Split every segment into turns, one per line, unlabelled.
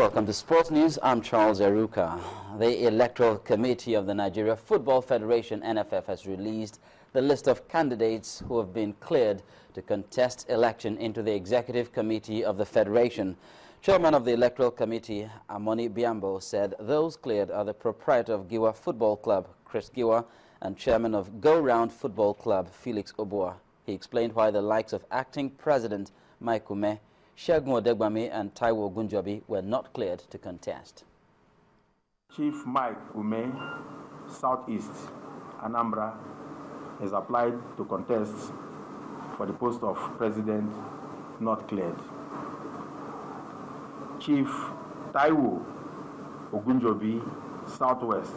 Welcome to Sports News. I'm Charles Eruka. The Electoral Committee of the Nigeria Football Federation, NFF, has released the list of candidates who have been cleared to contest election into the Executive Committee of the Federation. Chairman of the Electoral Committee, Amoni Biambo, said those cleared are the proprietor of Giwa Football Club, Chris Giwa, and chairman of Go Round Football Club, Felix Obua. He explained why the likes of acting president Mike Ume, Segun Odegbami, and Taiwo Gunjobi were not cleared to contest.
Chief Mike Ume, Southeast, Anambra, has applied to contest for the post of president, not cleared. Chief Taiwo Ogunjobi, Southwest,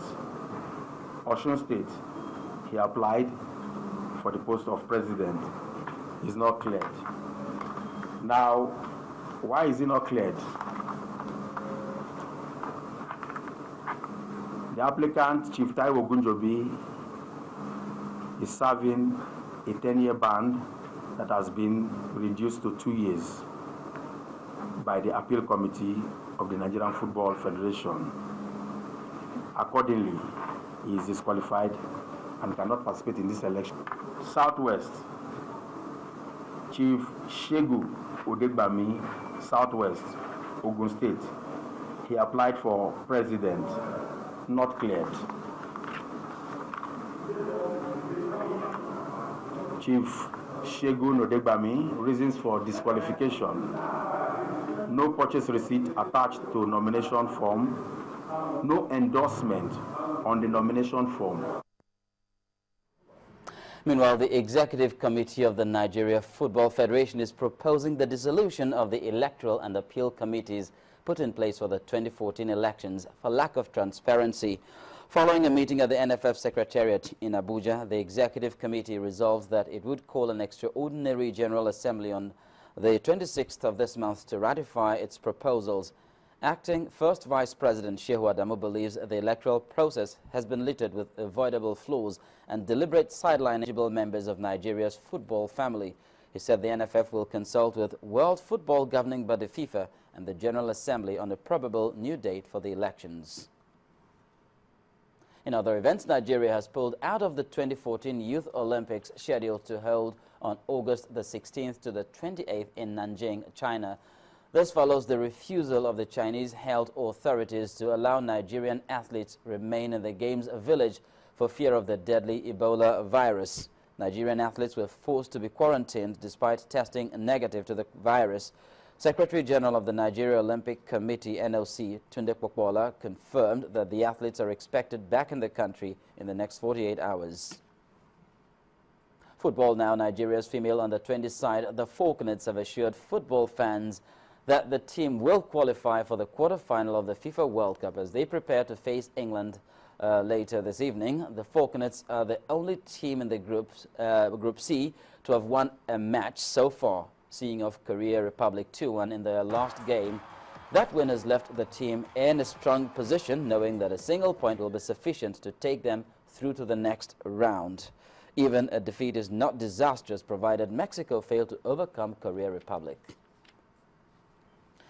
Osun State, he applied for the post of president, is not cleared. Now, why is he not cleared? The applicant, Chief Taiwo Ogunjobi, is serving a 10-year ban that has been reduced to 2 years by the Appeal Committee of the Nigerian Football Federation. Accordingly, he is disqualified and cannot participate in this election. Southwest, Chief Segun Odegbami, Southwest, Ogun State. He applied for president, not cleared. Chief Segun Odegbami, reasons for disqualification: no purchase receipt attached to nomination form, no endorsement on the nomination form.
Meanwhile, the Executive Committee of the Nigeria Football Federation is proposing the dissolution of the electoral and appeal committees put in place for the 2014 elections for lack of transparency. Following a meeting at the NFF Secretariat in Abuja, the Executive Committee resolved that it would call an extraordinary General Assembly on the 26th of this month to ratify its proposals. Acting First Vice President Shehu Adamu believes the electoral process has been littered with avoidable flaws and deliberate sideline-eligible members of Nigeria's football family. He said the NFF will consult with World Football Governing Body FIFA and the General Assembly on a probable new date for the elections. In other events, Nigeria has pulled out of the 2014 Youth Olympics scheduled to hold on August the 16th to the 28th in Nanjing, China. This follows the refusal of the Chinese health authorities to allow Nigerian athletes remain in the Games village for fear of the deadly Ebola virus. Nigerian athletes were forced to be quarantined despite testing negative to the virus. Secretary General of the Nigeria Olympic Committee, NOC, Tunde Popola, confirmed that the athletes are expected back in the country in the next 48 hours. Football now. Nigeria's female under-20 side, the Falconets, have assured football fans that the team will qualify for the quarter-final of the FIFA World Cup as they prepare to face England later this evening. The Falconets are the only team in the Group C to have won a match so far, seeing off Korea Republic 2-1 in their last game. That win has left the team in a strong position, knowing that a single point will be sufficient to take them through to the next round. Even a defeat is not disastrous, provided Mexico fail to overcome Korea Republic.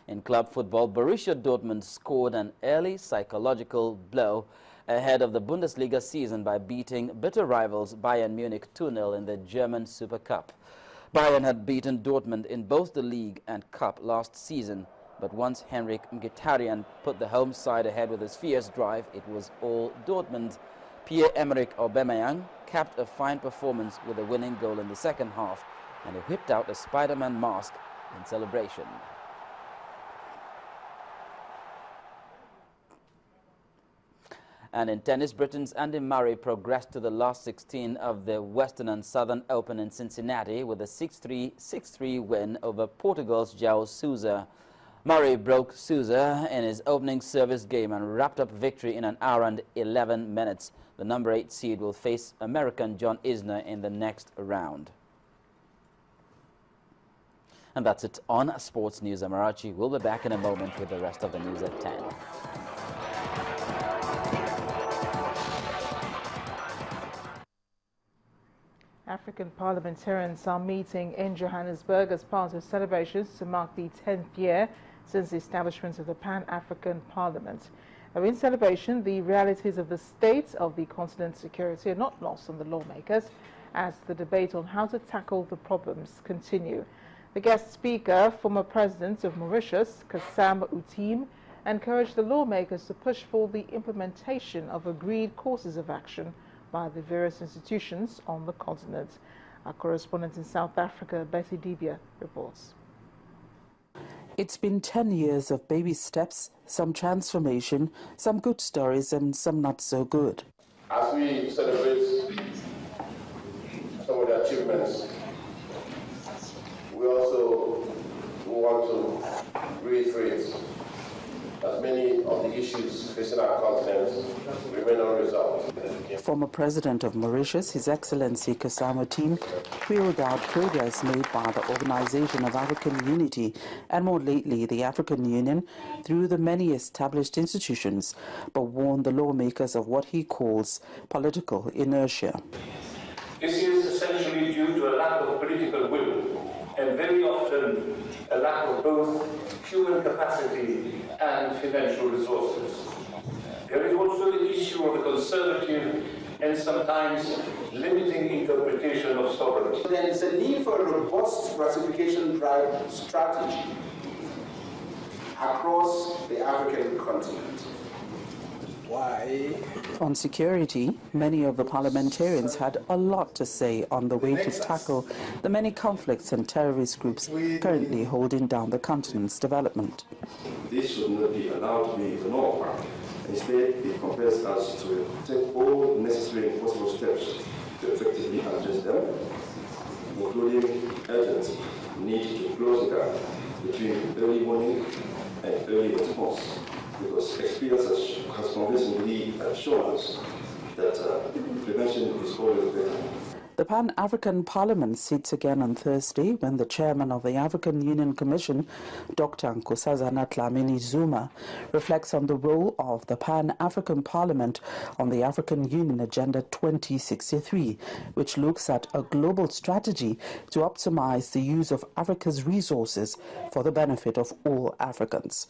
In club football, Borussia Dortmund scored an early psychological blow ahead of the Bundesliga season by beating bitter rivals Bayern Munich 2-0 in the German Super Cup. Bayern had beaten Dortmund in both the league and cup last season, but once Henrik Mkhitaryan put the home side ahead with his fierce drive, it was all Dortmund. Pierre-Emerick Aubameyang capped a fine performance with a winning goal in the second half, and he whipped out a Spider-Man mask in celebration. And in tennis, Britain's Andy Murray progressed to the last 16 of the Western and Southern Open in Cincinnati with a 6-3, 6-3 win over Portugal's João Sousa. Murray broke Sousa in his opening service game and wrapped up victory in an hour and 11 minutes. The number 8 seed will face American John Isner in the next round. And that's it on Sports News. Amarachi will be back in a moment with the rest of the news at 10.
African parliamentarians are meeting in Johannesburg as part of celebrations to mark the 10th year since the establishment of the Pan-African Parliament. In celebration, the realities of the state of the continent's security are not lost on the lawmakers as the debate on how to tackle the problems continue. The guest speaker, former president of Mauritius, Kasam Utim, encouraged the lawmakers to push for the implementation of agreed courses of action by the various institutions on the continent. Our correspondent in South Africa, Betty Dibia, reports.
It's been 10 years of baby steps, some transformation, some good stories and some not so good.
As we celebrate some of the achievements, we also want to reiterate that many of the issues facing our continent remain unresolved.
Former President of Mauritius, His Excellency Kasam Utim, wheeled out progress made by the Organization of African Unity and more lately the African Union through the many established institutions, but warned the lawmakers of what he calls political inertia.
This is essentially due to a lack of political will and very often a lack of both human capacity and financial resources. There is also the issue of a conservative and sometimes limiting interpretation of sovereignty.
There is a need for a robust ratification drive strategy across the African continent. Why?
On security, many of the parliamentarians had a lot to say on the way to tackle the many conflicts and terrorist groups currently holding down the continent's development.
This should not be allowed to be the norm. Instead, it compels us to take all necessary and possible steps to effectively address them, including urgent need to close the gap between early warning and early response, because experience has convincingly shown us that prevention is always better.
The Pan-African Parliament sits again on Thursday when the chairman of the African Union Commission, Dr. Nkosazana Dlamini Zuma, reflects on the role of the Pan-African Parliament on the African Union Agenda 2063, which looks at a global strategy to optimize the use of Africa's resources for the benefit of all Africans.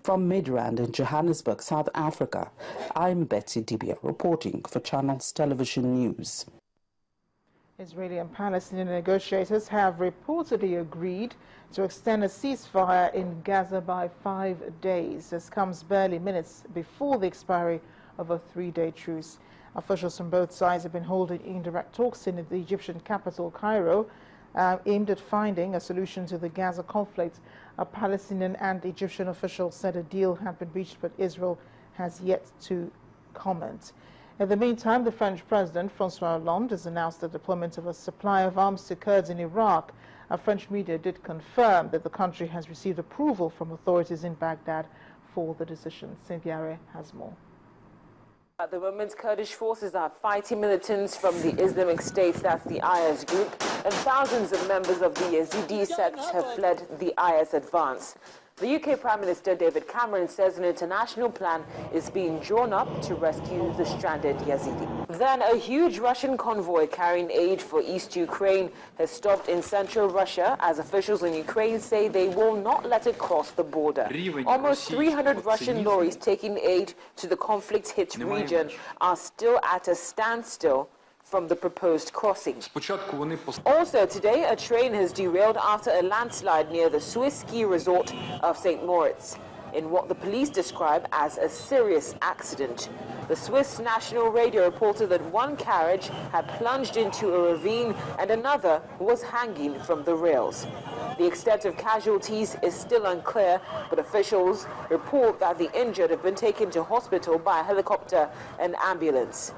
From Midrand in Johannesburg, South Africa, I'm Betty Dibia reporting for Channels Television News.
Israeli and Palestinian negotiators have reportedly agreed to extend a ceasefire in Gaza by 5 days. This comes barely minutes before the expiry of a 3-day truce. Officials from both sides have been holding indirect talks in the Egyptian capital, Cairo, aimed at finding a solution to the Gaza conflict. A Palestinian and Egyptian official said a deal had been reached, but Israel has yet to comment. In the meantime, the French President, François Hollande, has announced the deployment of a supply of arms to Kurds in Iraq. French media did confirm that the country has received approval from authorities in Baghdad for the decision. Cynthia has more.
At the moment, Kurdish forces are fighting militants from the Islamic State, that's the IS group, and thousands of members of the Yazidi sect have fled the IS advance. The UK Prime Minister David Cameron says an international plan is being drawn up to rescue the stranded Yazidi. Then a huge Russian convoy carrying aid for East Ukraine has stopped in central Russia as officials in Ukraine say they will not let it cross the border. Almost 300 Russian lorries taking aid to the conflict-hit region are still at a standstill from the proposed crossing. Also today, a train has derailed after a landslide near the Swiss ski resort of St. Moritz in what the police describe as a serious accident. The Swiss National Radio reported that one carriage had plunged into a ravine and another was hanging from the rails. The extent of casualties is still unclear, but officials report that the injured have been taken to hospital by a helicopter and ambulance.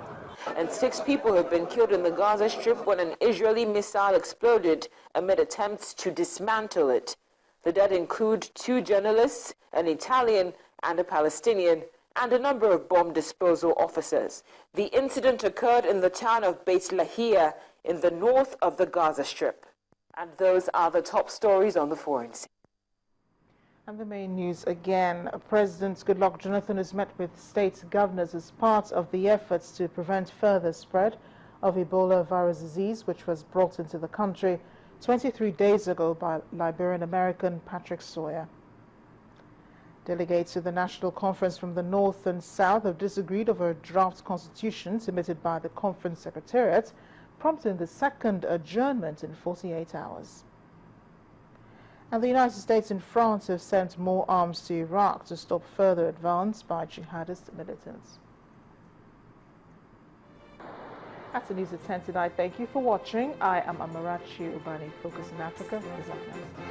And 6 people have been killed in the Gaza Strip when an Israeli missile exploded amid attempts to dismantle it. The dead include 2 journalists, an Italian and a Palestinian, and a number of bomb disposal officers. The incident occurred in the town of Beit Lahia in the north of the Gaza Strip. And those are the top stories on the foreign scene.
And the main news again. President Goodluck Jonathan has met with state governors as part of the efforts to prevent further spread of Ebola virus disease, which was brought into the country 23 days ago by Liberian-American Patrick Sawyer. Delegates to the National Conference from the North and South have disagreed over a draft constitution submitted by the conference secretariat, prompting the second adjournment in 48 hours. And the United States and France have sent more arms to Iraq to stop further advance by jihadist militants. That's the news at 10 tonight. Thank you for watching. I am Amarachi Ubani. Focus in Africa is up next.